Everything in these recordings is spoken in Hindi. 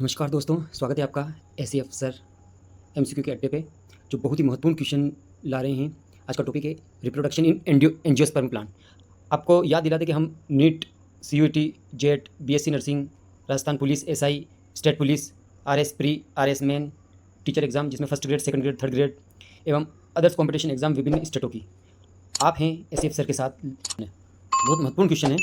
नमस्कार दोस्तों, स्वागत है आपका एसए अफसर एमसीक्यू के अड्डे पे, जो बहुत ही महत्वपूर्ण क्वेश्चन ला रहे हैं। आज का टॉपिक है रिप्रोडक्शन इन एंजियोस्पर्म प्लांट। आपको याद दिला दें कि हम NEET, CUET, JET, BSc nursing, Rajasthan police, SI, state police, RS pre, RS main, teacher exam जिसमें first grade, second grade, third grade एवं अदर्स कॉम्पिटिशन एग्ज़ाम विभिन्न स्टेटों की आप हैं एसए अफसर के साथ। बहुत महत्वपूर्ण क्वेश्चन है।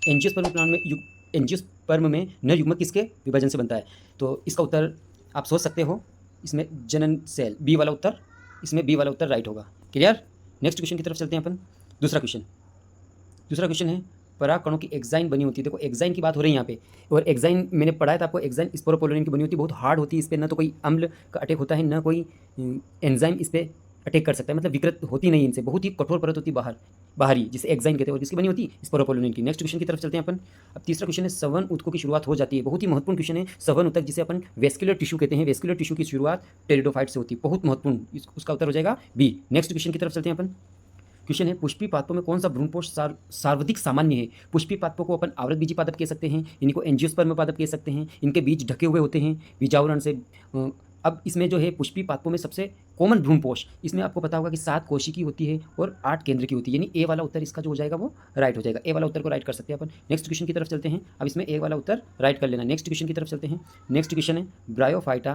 एंजियोस्पर्म प्लांट में एंजियोस्पर्म में नर युग्मक किसके विभाजन से बनता है? तो इसका उत्तर आप सोच सकते हो, इसमें जनन सेल, बी वाला उत्तर, इसमें बी वाला उत्तर राइट होगा। क्लियर? नेक्स्ट क्वेश्चन की तरफ चलते हैं अपन। दूसरा क्वेश्चन है परागकणों की एक्साइन बनी होती है। देखो एक्साइन की बात हो रही है यहाँ पे, और एक्साइन मैंने पढ़ाया था आपको। एक्साइन स्पोरोपोलिन की बनी होती है, बहुत हार्ड होती है। इस पर ना तो कोई अम्ल का अटैक होता है, ना कोई एंजाइम इस पर अटैक कर सकता है, मतलब विकृत होती नहीं इनसे, बहुत ही कठोर परत होती है बाहरी, जिसे एक्साइन कहते हैं। और किसकी बनी होती है? स्पोरोपोलिन की। नेक्स्ट क्वेश्चन की तरफ चलते हैं अपन। अब तीसरा क्वेश्चन है सवन ऊतकों की शुरुआत हो जाती है। बहुत ही महत्वपूर्ण क्वेश्चन है। सवन ऊतक जिसे अपन वेस्कुलर टिश्यू कहते हैं, वेस्कुलर टिश्यू की शुरुआत टेरिडोफाइट से होती है। बहुत महत्वपूर्ण, उसका उत्तर हो जाएगा बी। नेक्स्ट क्वेश्चन की तरफ चलते हैं अपन। क्वेश्चन है पुष्पी पादपों में कौन सा भ्रूणपोष सर्वाधिक सामान्य है? पुष्पी पादपों को अपन आवृत बीजी पादप कह सकते हैं, इनको एंजियोस्पर्म पादप कह सकते हैं। इनके बीज ढके हुए होते हैं बीजावरण से। अब इसमें जो है पुष्पी पादपों में सबसे कॉमन भ्रूणपोष, इसमें आपको पता होगा कि 7 कोशिकी होती है और 8 केंद्र की होती है, यानी ए वाला उत्तर इसका जो हो जाएगा वो राइट हो जाएगा। ए वाला उत्तर को राइट कर सकते हैं अपन। नेक्स्ट क्वेश्चन की तरफ चलते हैं। अब इसमें ए वाला उत्तर राइट कर लेना। नेक्स्ट क्वेश्चन की तरफ चलते हैं। नेक्स्ट क्वेश्चन है ब्रायोफाइटा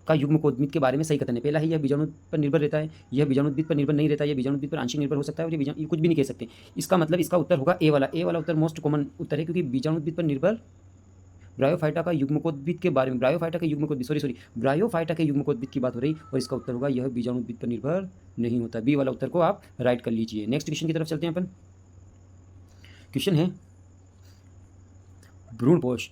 का युग्मकोद्भिद के बारे में सही कथन है। पहला है यह बीजाणु पर निर्भर रहता है, यह बीजाणुद्भिद पर निर्भर नहीं रहता है, यह बीजाणुद्भिद पर आंशिक निर्भर हो सकता है, और ये कुछ भी नहीं कह सकते। इसका मतलब इसका उत्तर होगा ए वाला। ए वाला उत्तर मोस्ट कॉमन उत्तर है, क्योंकि बीजाणुद्भिद पर निर्भर ब्रायोफाइटा का युग्मकोद्भिद के बारे में, ब्रायोफाइटा के युग्मकोद्भिद ब्रायोफाइटा के युग्मकोद्भिद की बात हो रही, और इसका उत्तर होगा यह बीजाणुद्भिद पर निर्भर नहीं होता। बी वाला उत्तर को आप राइट कर लीजिए। नेक्स्ट क्वेश्चन की तरफ चलते हैं अपन। क्वेश्चन है भ्रूणकोश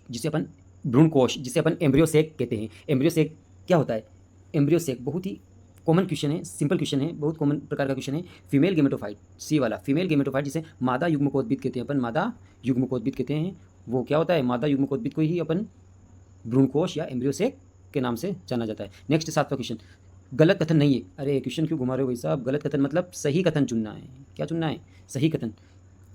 जिसे अपन एम्ब्रियोसेक कहते हैं। एम्ब्रियोसेक क्या होता है? एम्ब्रियोसेक बहुत ही कॉमन क्वेश्चन है, सिंपल क्वेश्चन है, बहुत कॉमन प्रकार का क्वेश्चन है। फीमेल गेमेटोफाइट, सी वाला, फीमेल गेमेटोफाइट जिसे मादा युग्मकोद्भिद कहते हैं अपन, मादा युग्मकोद्भिद कहते हैं, वो क्या होता है? मादा युग्मकोद्भिद को ही अपन भ्रूणकोश या एम्ब्रियोसेक के नाम से जाना जाता है। नेक्स्ट 7वां क्वेश्चन, गलत कथन नहीं है। अरे क्वेश्चन क्यों घुमा रहे हो भाई साहब? गलत कथन मतलब सही कथन चुनना है। क्या चुनना है? सही कथन।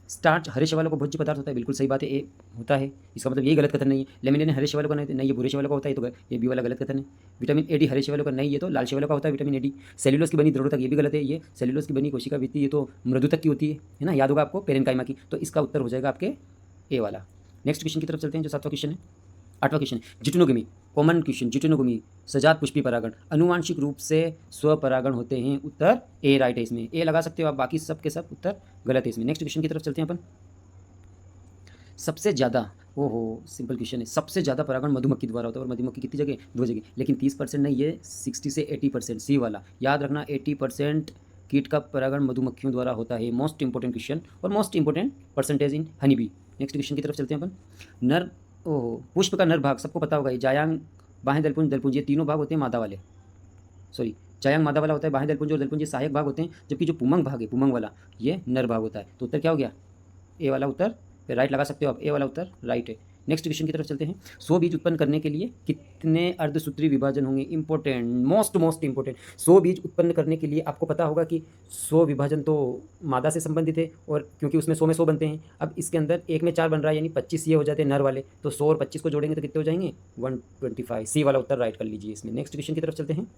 स्टार्च हरे शैवालों का भोज्य पदार्थ होता है, बिल्कुल सही बात है, ए होता है। इसका मतलब यही गलत कथन नहीं है। लेमिनिन हरे शैवालों का नहीं, ये भूरे शैवालों का होता है, तो ये बी वाला गलत कथन है। विटामिन ए डी हरे शैवालों का नहीं, ये तो लाल शैवालों का होता है विटामिन ए डी। सेल्यूलोज की बनी द्रवोतक, ये भी गलत है। ये सेल्यूलोज की बनी कोशिका भित्ति, ये तो मृदुतक की होती है ना, याद होगा आपको, पेरेन्काइमा की। तो इसका उत्तर हो जाएगा आपके ए वाला। नेक्स्ट क्वेश्चन की तरफ चलते हैं, जो 7वां क्वेश्चन है। 8वां क्वेश्चन, जिटोनोगमी, कॉमन क्वेश्चन। जिटोनोगमी सजात पुष्पी परागण, अनुवांशिक रूप से स्वपरागण होते हैं। उत्तर ए राइट है इसमें, ए लगा सकते हो आप, बाकी सब के सब उत्तर गलत है इसमें। नेक्स्ट क्वेश्चन की तरफ चलते हैं अपन। सबसे ज़्यादा, ओहो सिंपल क्वेश्चन है, सबसे ज़्यादा परागण मधुमक्खी द्वारा होता है, और मधुमक्खी कितनी जगह? 2 जगह, लेकिन 30% नहीं, ये 60 से 80%, सी वाला। याद रखना 80% कीट का परागण मधुमक्खियों द्वारा होता है। मोस्ट इंपॉर्टेंट क्वेश्चन और most important percentage in honey bee. Next question की तरफ चलते हैं अपन। नर, ओहो पुष्प का नर भाग सबको पता होगा, ये जायांग, बाहें दलपुंज, दलपुंज, ये तीनों भाग होते हैं मादा वाले। सॉरी, जायांग मादा वाला होता है, बाहें दलपुंज और दलपुंज ये सहायक भाग होते हैं, जबकि जो पुमंग भाग है, पुमंग वाला, ये नर भाग होता है। तो उत्तर क्या हो गया? ए वाला उत्तर राइट लगा सकते हो आप, ए वाला उत्तर राइट है। नेक्स्ट क्वेश्चन की तरफ चलते हैं। 100 बीज उत्पन्न करने के लिए कितने अर्धसूत्री विभाजन होंगे? Important, most important. 100 बीज उत्पन्न करने के लिए आपको पता होगा कि 100 विभाजन तो मादा से संबंधित है, और क्योंकि उसमें 100 में 100 बनते हैं। अब इसके अंदर एक में 4 बन रहा है, यानी 25 ये हो जाते हैं नर वाले, तो 100 और 25 को जोड़ेंगे तो कितने हो जाएंगे? 125। सी वाला उत्तर राइट कर लीजिए इसमें। नेक्स्ट क्वेश्चन की तरफ चलते हैं।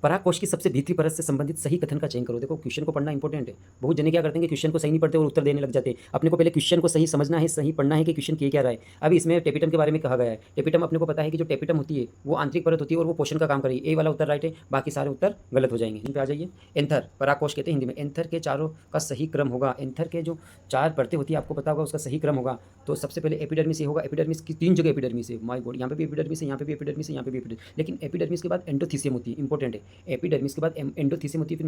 परागकोश की सबसे भीतरी परत से संबंधित सही कथन का चयन करो। देखो क्वेश्चन को पढ़ना इंपॉर्टेंट है। बहुत जने क्या करते हैं कि क्वेश्चन को सही नहीं पढ़ते और उत्तर देने लग जाते हैं। अपने को पहले क्वेश्चन को सही समझना है, सही पढ़ना है कि क्वेश्चन क्या रहा है। अभी इसमें टेपिटम के बारे में कहा गया है। टेपिटम अपने को पता है कि जो टेपिटम होती है वो आंतरिक परत होती है और वो पोषण का काम करेगी। ए वाला उत्तर राइट है, बाकी सारे उत्तर गलत हो जाएंगे। इन पे आ जाइए। एंथर, परागकोश कहते हैं हिंदी में। एंथर के चारों का सही क्रम होगा, एंथर के जो 4 परतें होती है आपको पता होगा, उसका सही क्रम होगा। तो सबसे पहले एपिडर्मिस ही होगा। एपिडर्मिस की 3 जगह एपिडर्मिस है, माय गॉड, यहाँ पे भी एपिडर्मिस है, यहाँ पे भी एपिडर्मिस है, यहाँ पे भी एपिडर्मिस। लेकिन एपिडर्मिस के बाद एंडोथीसियम होती है, इंपॉर्टेंट है। एपिडर्मिस के बाद एंडोथीसियम होती है, फिर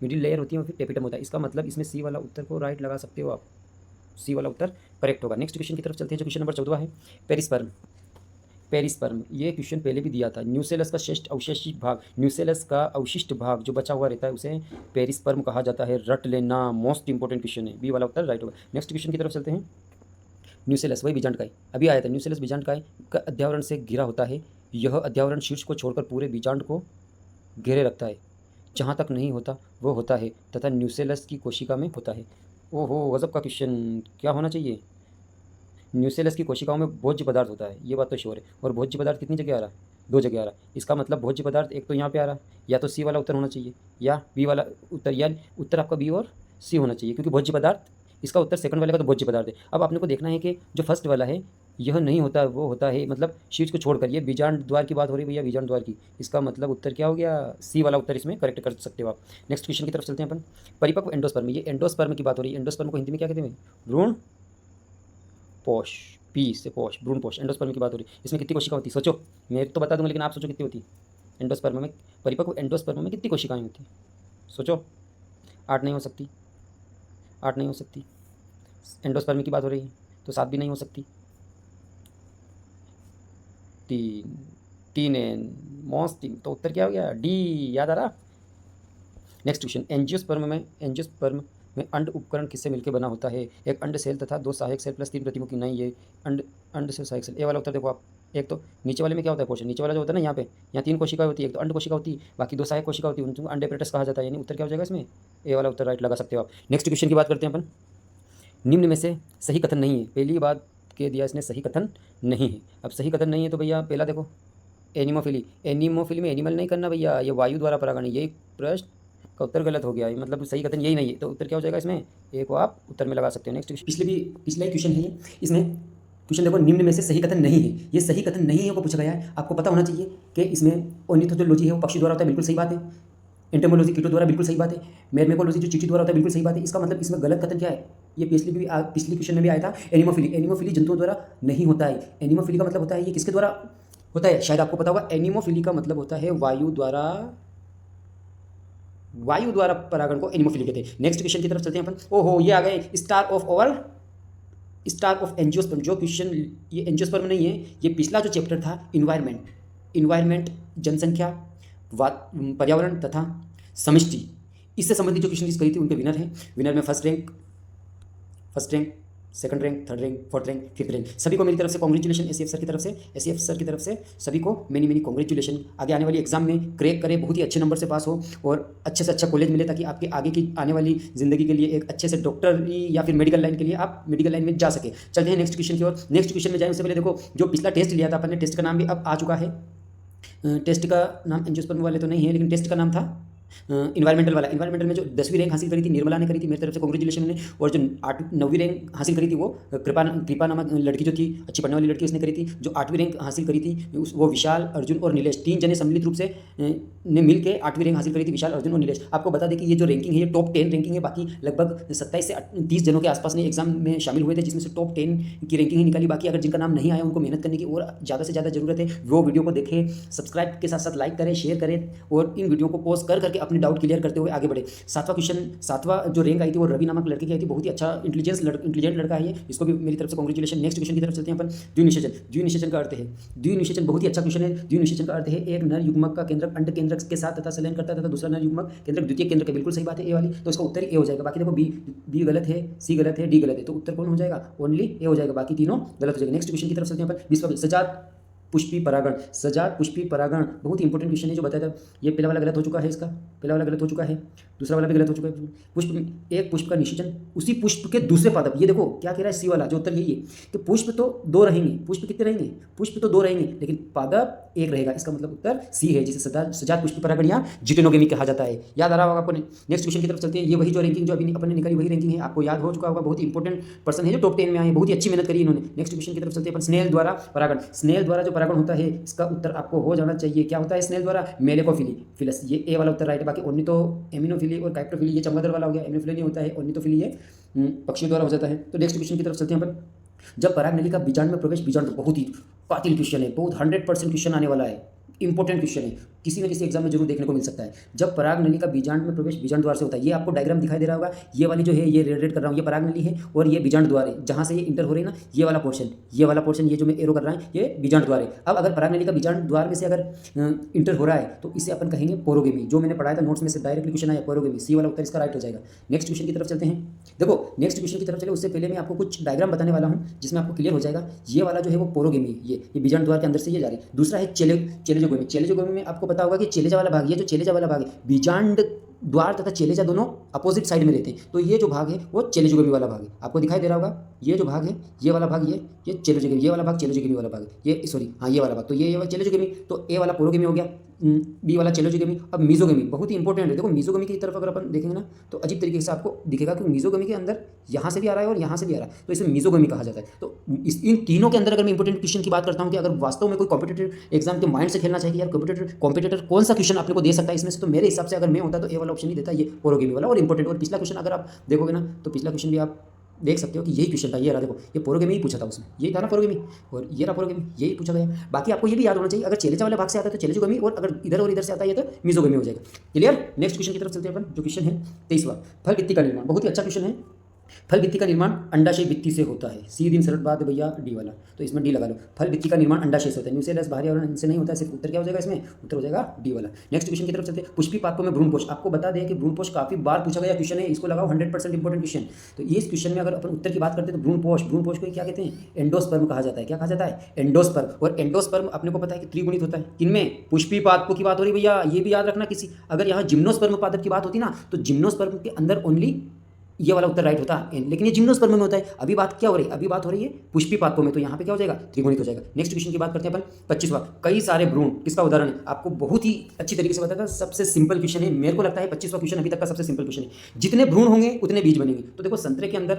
मिडिल लेयर होती है, और फिर टेपिटम होता है। इसका मतलब इसमें सी वाला उत्तर को राइट लगा सकते हो आप, सी वाला उत्तर करेक्ट होगा। नेक्स्ट क्वेश्चन की तरफ चलते हैं, जो क्वेश्चन नंबर 14 है। पेरिस्पर्म, पेरिस्पर्म ये क्वेश्चन पहले भी दिया था। न्यूसेलस का श्रेष्ठ अवशेषित भाग, न्यूसेलस का अवशिष्ट भाग जो बचा हुआ रहता है उसे पेरिस्पर्म कहा जाता है। रट लेना, मोस्ट इंपॉर्टेंट क्वेश्चन है, बी वाला उत्तर राइट होगा। नेक्स्ट क्वेश्चन की तरफ चलते हैं। न्यूसेलस वही बीजांडकाय, अभी आया था। न्यूसेलस बीजांडकाय का अध्यावरण से घिरा होता है। यह अध्यावरण शीर्ष को छोड़कर पूरे बीजांड को घेरे रखता है। जहाँ तक नहीं होता वो होता है, तथा न्यूसेलस की कोशिका में होता है। ओहो गजब का क्वेश्चन, क्या होना चाहिए? न्यूसेलस की कोशिकाओं में भोज्य पदार्थ होता है, ये बात तो श्योर है। और भोज्य पदार्थ कितनी जगह आ रहा है? 2 जगह आ रहा है। इसका मतलब भोज्य पदार्थ एक तो यहाँ पे आ रहा है, या तो सी वाला उत्तर होना चाहिए या बी वाला उत्तर, या उत्तर आपका बी और सी होना चाहिए, क्योंकि भोज्य पदार्थ इसका उत्तर सेकंड वाले का तो भोज्य पदार्थ है। अब आपने को देखना है कि जो फर्स्ट वाला है यह नहीं होता, वो होता है मतलब शीट्स को छोड़कर, ये बीजांड द्वार की बात हो रही है भैया, बीजांड द्वार की। इसका मतलब उत्तर क्या हो गया? सी वाला उत्तर इसमें करेक्ट कर सकते हो आप। नेक्स्ट क्वेश्चन की तरफ चलते हैं अपन। परिपक्व एंडोस्पर्म, ये एंडोस्पर्म की बात हो रही है। एंडोस्पर्म को हिंदी में क्या कहते हैं? भ्रूण पोष, पी से पोष, भ्रूण पोष, एंडोस्पर्म की बात हो रही है। इसमें कितनी कोशिका होती है? सोचो, मैं तो बता दूंगा लेकिन आप सोचो कितनी होती है एंडोस्पर्म में? परिपक्व एंडोस्पर्म में कितनी कोशिकाएं होती हैं? सोचो। 8 नहीं हो सकती, 8 नहीं हो सकती। एंडोस्पर्म की बात हो रही है तो 7 भी नहीं हो सकती। 3, 3 एन मॉस 3, तो उत्तर क्या हो गया? डी। याद आ रहा? Next question. एंजियोस्पर्म में अंड उपकरण किससे मिलकर बना होता है? एक अंड सेल तथा 2 सहायक सेल प्लस 3 प्रतिमुखी। नहीं, ये अंड से सहायक सेल। ए वाला उत्तर देखो आप। एक तो नीचे वाले में क्या होता है पोर्शन, नीचे वाला जो होता है ना यहाँ पे, यहाँ 3 कोशिकाएं होती है, एक तो अंड कोशिका होती है, बाकी 2 सहायक कोशिका होती है, उनको अंड एपरेटस कहा जाता है। यानी उत्तर क्या हो जाएगा इसमें? ए वाला उत्तर राइट लगा सकते हो आप। नेक्स्ट क्वेश्चन की बात करते हैं अपन। निम्न में से सही कथन नहीं है। पहली बात कह दिया इसने सही कथन नहीं है। अब सही कथन नहीं है तो भैया पहला देखो, एनिमोफिली। एनिमोफिली में एनिमल नहीं करना भैया, ये वायु द्वारा परागण है। यही प्रश्न का उत्तर गलत हो गया है, मतलब सही कथन यही नहीं है, तो उत्तर क्या हो जाएगा इसमें? ए को आप उत्तर में लगा सकते हो। नेक्स्ट पिछला क्वेश्चन है ये, इसमें क्वेश्चन देखो, निम्न में से सही कथन नहीं है। ये सही कथन नहीं है को पूछा गया है। आपको पता होना चाहिए कि इसमें ऑर्निथोलॉजी है वो पक्षी द्वारा होता है, बिल्कुल सही बात है। एंटोमोलॉजी कीटों द्वारा, बिल्कुल सही बात है। मेरमेकोलॉजी जो चींटी द्वारा होता है, बिल्कुल सही बात है। इसका मतलब इसमें गलत कथन क्या है? ये पिछली क्वेश्चन में भी आया था। एनिमोफिली जंतुओं द्वारा नहीं होता है। एनिमोफिली का मतलब होता है ये किसके द्वारा होता है? शायद आपको पता होगा, एनिमोफिली का मतलब होता है वायु द्वारा परागण को एनिमोफिली कहते हैं। नेक्स्ट क्वेश्चन की तरफ चलते हैं अपन। ओहो, ये आ गए स्टार ऑफ एंजियोस्पर्म। जो क्वेश्चन, ये एंजियोस्पर्म नहीं है, ये पिछला जो चैप्टर था इन्वायरमेंट, जनसंख्या, पर्यावरण तथा समष्टि, इससे संबंधित जो क्वेश्चन करी थी उनके विनर हैं। विनर में first rank, second rank, third rank, fourth rank, fifth rank, सभी को मेरी तरफ से कॉन्ग्रेचुलेशन। एसीएफ सर की तरफ से सभी को मेनी कॉन्ग्रेचुलेशन। आगे आने वाली एग्जाम में क्रैक करें, बहुत ही अच्छे नंबर से पास हो और अच्छे से अच्छा कॉलेज मिले, ताकि आपके आगे की आने वाली जिंदगी के लिए एक अच्छे से डॉक्टर या फिर मेडिकल लाइन के लिए आप मेडिकल लाइन में जा सके। चलते हैं नेक्स्ट क्वेश्चन की ओर। नेक्स्ट क्वेश्चन में जाए उससे पहले देखो, जो पिछला टेस्ट लिया था अपन ने, टेस्ट का नाम भी अब आ चुका है। टेस्ट का नाम एंजियोस्पर्म वाले तो नहीं है, लेकिन टेस्ट का नाम था इन्वायरमेंटल वाला। इन्वायरमेंटल में जो 10वीं रैंक हासिल करी थी निर्मला ने करी थी, मेरी तरफ से कॉन्ग्रेचुलेशन ने। और जो 9वीं रैंक हासिल करी थी वो कृपा नामक लड़की जो थी, अच्छी पढ़ने वाली लड़की, उसने करी थी। जो 8वीं रैंक हासिल करी थी वो विशाल, अर्जुन और नीलेश, 3 जने सम्मिलित रूप से ने मिल के 8वीं रैंक हासिल करी थी, विशाल, अर्जुन और नीलेश। आपको बता दें कि ये जो रैंकिंग है ये टॉप 10 रैंकिंग है। बाकी लगभग 27 से 30 जनों के आसपास ने एग्जाम में शामिल हुए थे, जिसमें से टॉप 10 की रैंकिंग ही निकाली। बाकी अगर जिनका नाम नहीं आया उनको मेहनत करने की और ज़्यादा से ज़्यादा जरूरत है। वो वीडियो को देखें, सब्सक्राइब के साथ साथ लाइक करें, शेयर करें और इन वीडियो को पोस्ट करके अपने डाउट क्लियर करते हुए आगे बढ़े। 7वां जो रैंक आई थी वो रवि नामक लड़के की आई थी। बहुत ही अच्छा इंटेलिजेंट लड़का है ये, इसको भी मेरी तरफ से कॉन्ग्रेचुलेशन। नेक्स्ट क्वेश्चन की तरफ चलते हैं अपन। द्विनिषेचन का अर्थ है, द्विनिषेचन बहुत ही अच्छा क्वेश्चन है। द्विनिषेचन का अर्थ है एक नर युग्मक का केंद्रक अंड केंद्रक के साथ तथा संलयन करता है तथा दूसरा नर युग्मक केंद्रक द्वितीय केंद्रक है। बिल्कुल सही बात है ए वाली, तो इसका उत्तर ए हो जाएगा। बाकी देखो बी गलत है, सी गलत है, डी गलत है, तो उत्तर कौन हो जाएगा? ओनली ए हो जाएगा, बाकी तीनों गलत हो जाएगा। नेक्स्ट क्वेश्चन की तरफ चलते हैं अपन। सजात पुष्पी परागण बहुत ही इंपॉर्टेंट क्वेश्चन है जो बताया था। ये पहला वाला गलत हो चुका है, इसका पहला वाला गलत हो चुका है, दूसरा वाला भी गलत हो चुका है। एक पुष्प का निषेचन उसी पुष्प के दूसरे पादप। ये देखो क्या कह रहा है सी वाला, जो उत्तर यही है कि पुष्प तो 2 रहेंगे। पुष्प कितने रहेंगे? पुष्प तो 2 रहेंगे, लेकिन पादप 1 रहेगा। इसका मतलब उत्तर सी है, जिसे सजात पुष्पी परागण या जिटेनोगेमी कहा जाता है। याद आ रहा होगा आपको। नेक्स्ट क्वेश्चन की तरफ चलते हैं। ये वही जो रैंकिंग जो अभी अपन ने निकाली वही रैंकिंग है, आपको याद हो चुका होगा। बहुत ही इंपॉर्टेंट पर्सन है जो टॉप 10 में आए, बहुत ही अच्छी मेहनत करी इन्होंने। नेक्स्ट क्वेश्चन की तरफ चलते हैं अपन। स्नेल द्वारा परागण, स्नेल द्वारा जो परागण होता है इसका उत्तर आपको हो जाना चाहिए। क्या होता है स्नेल द्वारा? मेलेकोफिली फिलस, ये ए वाला उत्तर राइट है। बाकी ऑर्निथो एमिनोफिली और काइप्टोफिली ये चमगादड़ वाला हो गया। एमिनोफिली नहीं होता है, ऑर्निथोफिली ये पक्षियों द्वारा हो जाता है। तो नेक्स्ट क्वेश्चन की तरफ चलते हैं अपन। जब पराग नली का बीजांड में प्रवेश, बीजांड बहुत ही कातिल क्वेश्चन है, बहुत 100% क्वेश्चन आने वाला है, इंपॉर्टेंट क्वेश्चन है, किसी न किसी एग्जाम में जरूर देखने को मिल सकता है। जब पराग नली का बीजांड में प्रवेश बीजांड द्वार से होता है, ये आपको डायग्राम दिखाई दे रहा होगा। ये वाली जो है ये रेड कर रहा हूँ, ये पराग नली है और ये बीजांड द्वार है, जहाँ से ये इंटर हो रही है ना, ये वाला पोर्शन ये जो मैं एरो कर रहा है ये बीजांड द्वार है। अब अगर पराग नली का बीजांड द्वार में से अगर इंटर हो रहा है तो इसे अपन कहेंगे पोरोगेमी। जो मैंने पढ़ाया था नोट्स में से डायरेक्टली क्वेश्चन आया पोरोगेमी, सी वाला उत्तर इसका राइट हो जाएगा। नेक्स्ट क्वेश्चन की तरफ चलते हैं। देखो नेक्स्ट क्वेश्चन की तरफ चले उससे पहले मैं आपको कुछ डायग्राम बताने वाला हूँ जिसमें आपको क्लियर हो जाएगा। ये वाला जो है वो पोरोगेमी है, ये बीजांड द्वार के अंदर से ये जा रही है। दूसरा है चेलेजोगेमी। चेलेजोगेमी में आपको पता होगा कि चेलेजा वाला भाग, ये जो चेलेजा वाला भाग है बीजांड द्वार तथा चेलेजा दोनों अपोजिट साइड में रहते हैं, तो ये जो भाग है वो चेलेजुगमी वाला भाग है। आपको दिखाई दे रहा होगा ये जो भाग है, ये वाला भाग, ये चेलेजुगमी, ये वाला भाग चेलेजुगमी वाला भाग है, ये सॉरी हाँ ये वाला भाग, तो ये वाला चेलेजुगमी, तो ए वाला पुरोगमी हो गया, बी वाला चेलेजुगमी। अब मीजोगमी बहुत ही इंपॉर्टेंट है। देखो मीजोगमी की तरफ अगर अपन देखेंगे ना तो अजीब तरीके से आपको दिखेगा कि मीजोगमी के अंदर यहाँ से भी आ रहा है और यहाँ से भी आ रहा है, तो इसे मीजोगमी कहा जाता है। तो इन तीनों के अंदर अगर मैं इंपॉर्टेंट क्वेश्चन की बात करता हूँ कि अगर वास्तव में कोई कॉम्पिटेटिव एग्जाम के माइंड से खेलना चाहिए यार, कॉम्पिटेटर कौन सा क्वेश्चन अपने को दे सकता है इसमें से, तो मेरे हिसाब से अगर मैं होता तो ए वाला ऑप्शन ही देता, ये पुरोगमी वाला और इंपॉर्टेंट। और पिछला क्वेश्चन अगर आप देखोगे ना तो पिछला क्वेश्चन भी आप देख सकते हो कि यही क्वेश्चन था, ये रहा देखो, ये पुरोगमी ही पूछा था उसमें, यही था ना पुरोगमी, और ये रहा पुरोगमी, यही पूछा गया। बाकी आपको ये भी याद होना चाहिए अगर चेलेजा वाले भाग से आता है तो चेलेजुगमी, और अगर इधर और इधर से आता है तो मीजोगमी हो जाएगा। क्लियर। नेक्स्ट क्वेश्चन की तरफ चलते हैं अपन, जो क्वेश्चन है 23वां, फल भित्ति का निर्माण। बहुत ही अच्छा क्वेश्चन है। फल भित्ति का निर्माण अंडाशय भित्ति से होता है। सीधी सरल बात है भैया, डी वाला, तो इसमें डी लगा लो। फल भित्ति का निर्माण अंडाशय से होता है, न्यूक्लियस बाहरी आवरण इनसे नहीं होता है, सिर्फ उत्तर क्या हो जाएगा इसमें, उत्तर हो जाएगा डी वाला। नेक्स्ट क्वेश्चन की तरफ चलते हैं। पुष्पी पादपों में भ्रूणपोष। आपको बता दें कि भ्रूणपोष काफी बार पूछा गया क्वेश्चन है, इसको लगाओ 100% इंपॉर्टेंट क्वेश्चन। तो इस क्वेश्चन में अगर अपन उत्तर की बात करते हैं तो भ्रूणपोष को क्या कहते हैं, एंडोस्पर्म कहा जाता है। क्या कहा जाता है, एंडोस्पर्म। और एंडोस्पर्म अपने को पता है कि त्रिगुणित होता है, किनमें, पुष्पी पादपों की बात हो रही भैया, ये भी याद रखना। किसी अगर यहाँ जिम्नोस्पर्म पादप की बात होती ना तो जिम्नोस्पर्म के अंदर ओनली ये वाला उत्तर राइट होता है, लेकिन ये जिम्नोस्पर्म में होता है। अभी बात क्या हो रही है, अभी बात हो रही है पुष्पी पादपों में, तो यहाँ पे क्या हो जाएगा, त्रिगुणित हो जाएगा। नेक्स्ट क्वेश्चन की बात करते हैं अपन 25वां, कई सारे भ्रूण, किसका उदाहरण है, आपको बहुत ही अच्छी तरीके से बताया, सबसे सिंपल क्वेश्चन है, मेरे को लगता है 25वां क्वेश्चन अभी तक का सबसे सिंपल क्वेश्चन है। जितने भ्रूण होंगे उतने बीज बनेंगे। तो देखो संतरे के अंदर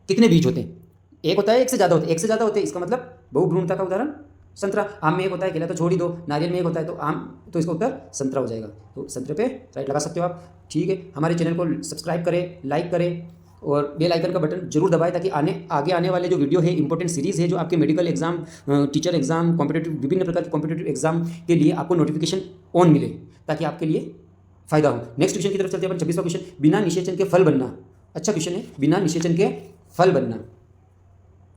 कितने बीज होते हैं, एक होता है, एक से ज़्यादा होते हैं, एक से ज़्यादा होते हैं, इसका मतलब बहुभ्रूणता का उदाहरण संतरा। आम में एक होता है, केला तो छोड़ ही दो, नारियल में एक होता है, तो आम, तो इसका उत्तर संतरा हो जाएगा। तो संतरे पे राइट लगा सकते हो आप। ठीक है, हमारे चैनल को सब्सक्राइब करें, लाइक करें और बेल आइकन का बटन जरूर दबाएं, ताकि आगे आने वाले जो वीडियो है, इंपॉर्टेंट सीरीज़ है जो आपके medical exam, teacher exam, competitive, विभिन्न प्रकार के कॉम्पिटेटिव एग्जाम के लिए आपको नोटिफिकेशन ऑन मिले, ताकि आपके लिए फायदा हो। नेक्स्ट क्वेश्चन की तरफ चलते हैं अपन, 26वां क्वेश्चन, बिना निषेचन के फल बनना। अच्छा क्वेश्चन है, बिना निषेचन के फल बनना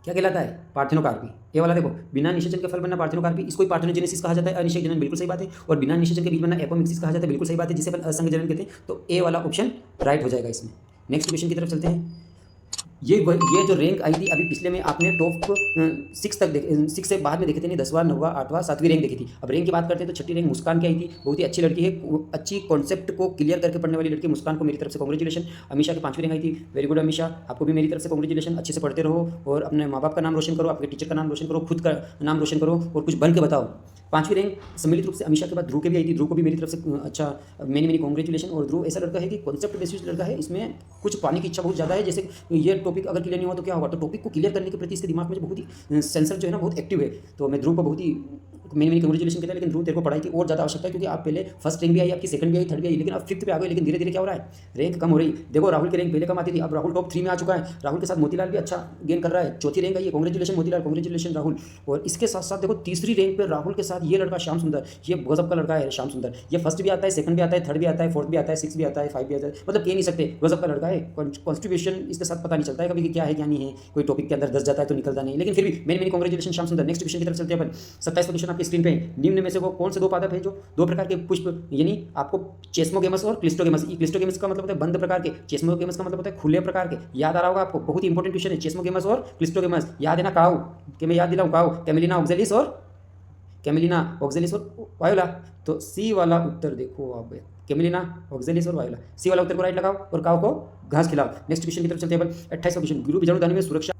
क्या कहलाता है, पार्थेनोकार्पी। ये वाला देखो, बिना निषेचन के फल बनना पार्थेनोकार्पी, इसको ही पार्थेनोजेनेसिस कहा जाता है, अनिषेक जनन, बिल्कुल सही बात है। और बिना निषेचन के बीज बनना एपोमिक्सिस कहा जाता है, बिल्कुल सही बात है, जिसे अपन असंग जनन कहते हैं। तो ए वाला ऑप्शन राइट हो जाएगा इसमें। नेक्स्ट क्वेश्चन की तरफ चलते हैं। ये जो रैंक आई थी अभी पिछले में, आपने टॉप 6 तक 6 से बाद में देखे थे, नहीं 10वां 9वां 8वां 7वीं रैंक देखी थी। अब रैंक की बात करते हैं तो 6ठी रैंक मुस्कान की आई थी, बहुत ही अच्छी लड़की है, अच्छी कॉन्सेप्ट को क्लियर करके पढ़ने वाली लड़की मुस्कान को मेरी तरफ से कांग्रेचुलेशन। अमीशा की 5वीं रैंक आई थी, वेरी गुड अमीशा, आपको भी मेरी तरफ से कांग्रेचुलेशन। अच्छे से पढ़ते रहो और अपने माँ बाप का नाम रोशन करो, आपके टीचर का नाम रोशन करो, खुद का नाम रोशन करो और कुछ बन के बताओ। 5वीं रैंक सम्मिलित रूप से अमीशा के बाद ध्रुव के भी आई थी, ध्रुव को भी मेरी तरफ से अच्छा मेनी कांग्रेचुलेशन। और ध्रुव ऐसा लड़का है कि कॉन्सेप्ट बेसिस लड़का है, इसमें कुछ पाने की इच्छा बहुत ज़्यादा है। जैसे ये टॉपिक अगर क्लियर नहीं हुआ तो क्या होगा, तो टॉपिक को क्लियर करने के प्रति इसके दिमाग में बहुत ही सेंसर जो है ना बहुत एक्टिव है। तो मैं ध्रुव को बहुत ही मेनी कांग्रेचुलेशन कहता है। लेकिन ध्रुव तेरे को पढ़ाई की और ज़्यादा आवश्यकता है, क्योंकि आप पहले फर्स्ट रैंक भी आई, आपकी सेकंड भी आई, थर्ड भी आई, लेकिन अब 5th पे आ गए। लेकिन धीरे धीरे क्या हो रहा है, रैंक कम हो रही। देखो राहुल की रैंक पहले कम आती थी, अब राहुल टॉप 3 में आ चुका है। राहुल के साथ मोतीलाल भी अच्छा गेन कर रहा है, 4थी रैंक आई है, कांग्रेचुलेशन मोतीलाल, कांग्रेचुलेशन राहुल। और इसके साथ साथ देखो 3री रैंक पर राहुल के साथ ये लड़का श्याम सुंदर, ये गजब का लड़का है श्याम सुंदर। ये फर्स्ट भी आता है, सेकंड भी आता है, थर्ड भी आता है, 4th भी आता है, 6 भी आता है, 5 भी आता है, मतलब कह नहीं सकते, गजब का लड़का है। कॉन्स्टिट्यूशन इसके साथ पता नहीं चलता है कभी क्या है क्या नहीं है, कोई टॉपिक के अंदर दस जाता है तो निकलता नहीं, लेकिन फिर भी मेनी कांग्रेचुलेशन श्याम सुंदर। नेक्स्ट क्वेश्चन की तरफ चलते हैं अपन। 27वां क्वेश्चन आपकी स्क्रीन पे, निम्न में से वो कौन से 2 पादप है जो 2 प्रकार के पुष्प, यानी आपको चेस्मोगेमस और क्लिस्टोगेमस, क्लिस्टोगेमस का मतलब होता है बंद प्रकार के, चेस्मोगेमस का मतलब होता है खुले प्रकार के। याद आ रहा होगा आपको, बहुत ही इंपॉर्टेंट क्वेश्चन है, चेस्मोगेमस और क्लिस्टोगेमस। याद है ना, काउ कि मैं याद दिलाऊं, काउ, कैमेलिना ऑक्जेलिस और वायोला। तो सी वाला उत्तर देखो आप, कैमेलिना ऑक्जेलिस और वायोला, सी वाला उत्तर को राइट लगाओ और काउ को घास खिलाओ। नेक्स्ट क्वेश्चन की तरफ चलते हैं अपन। 28वां क्वेश्चन, गुरु बीजाणुधनी में सुरक्षा,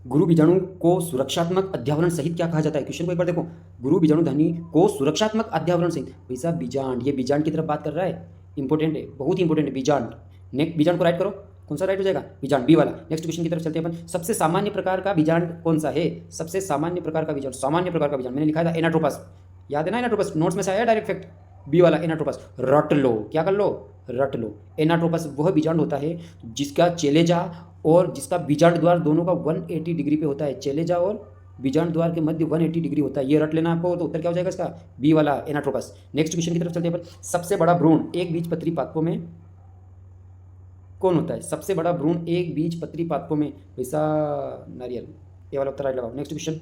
गुरु बीजाणु को सुरक्षात्मक अध्यावरण सहित क्या कहा जाता है। क्वेश्चन को एक बार देखो, गुरु बीजाणुधनी को सुरक्षात्मक अध्यावरण सहित, वैसा बीजांड, ये बीजांड की तरफ बात कर रहा है, इंपॉर्टेंट है, बहुत ही इंपॉर्टेंट है बीजांड। नेक्स्ट बीजांड को राइट करो, कौन सा राइट हो जाएगा, बीजांड, बी वाला। नेक्स्ट क्वेश्चन की तरफ चलते हैं अपन। सबसे सामान्य प्रकार का बीजांड कौन सा है, सबसे सामान्य प्रकार का बीजांड, सामान्य प्रकार का बीजांड मैंने लिखा था एनाट्रोपस, याद है ना, एनाट्रोपस नोट्स में से आया डायरेक्ट फैक्ट, बी वाला एनाट्रोपस। रट लो, क्या कर लो, रट लो। एनाट्रोपस वह बीजांड होता है जिसका चेलेजा और जिसका बीजांड द्वार दोनों का 180 डिग्री पे होता है, चेलेजा और बीजांड द्वार के मध्य 180 डिग्री होता है, ये रट लेना आपको। तो उत्तर क्या हो जाएगा इसका, बी वाला एनाट्रोपस। नेक्स्ट क्वेश्चन की तरफ चलते हैं अपन। सबसे बड़ा भ्रूण एक बीजपत्री पादपों में कौन होता है, सबसे बड़ा भ्रूण एक बीजपत्री पादपों में, वैसा नारियल, ये वाला उत्तर राइट लगाओ। नेक्स्ट क्वेश्चन,